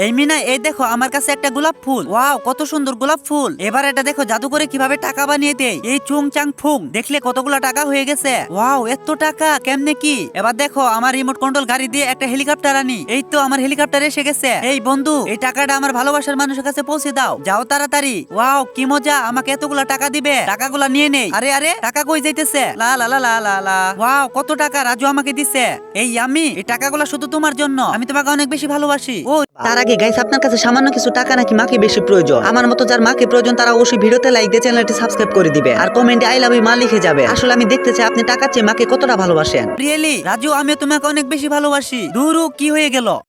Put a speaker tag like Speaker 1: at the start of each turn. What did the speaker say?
Speaker 1: এই মিনা, এই দেখো আমার কাছে একটা গোলাপ ফুল। ওয়াও, কত সুন্দর গোলাপ ফুল। এবার এটা দেখো জাদু করে কিভাবে টাকা বানিয়ে দেয়। এই চুং চাং ফুং, দেখলে কতগুলা টাকা হয়ে গেছে। ওয়াও, এত টাকা কেমনে কি? এবার দেখো আমার রিমোট কন্ট্রোল গাড়ি দিয়ে একটা হেলিকপ্টার আনি। এই তো আমার হেলিকপ্টার এসে গেছে। এই বন্ধু, এই টাকাটা আমার ভালোবাসার মানুষের কাছে পৌঁছে দাও, যাও তাড়াতাড়ি। ওয়াও, কি মজা, আমাকে এতগুলা টাকা দিবে। টাকাগুলা নিয়ে নেই। আরে আরে, টাকা কই যাইতেছে? লা লা লা লা লা লা। ওয়াও, কত টাকা রাজু আমাকে দিছে। এই আমি, এই টাকাগুলা শুধু তোমার জন্য। আমি তোমাকে অনেক বেশি ভালোবাসি। ও,
Speaker 2: তার আগে গাইস, আপনার কাছে সামান্য কিছু টাকা নাকি মাকে বেশি প্রয়োজন? আমার মতো যার মাকে প্রয়োজন তারা অবশ্যই ভিডিওতে লাইক দিয়ে চ্যানেলটি সাবস্ক্রাইব করে দিবে আর কমেন্টে আই লাভ ইউ মা লিখে যাবে। আসলে আমি দেখতে চাই আপনি টাকার চেয়ে মাকে কতটা ভালোবাসেন।
Speaker 1: রিয়েলি রাজু, আমিও তোমাকে অনেক বেশি ভালোবাসি। দূরু, কি হয়ে গেল?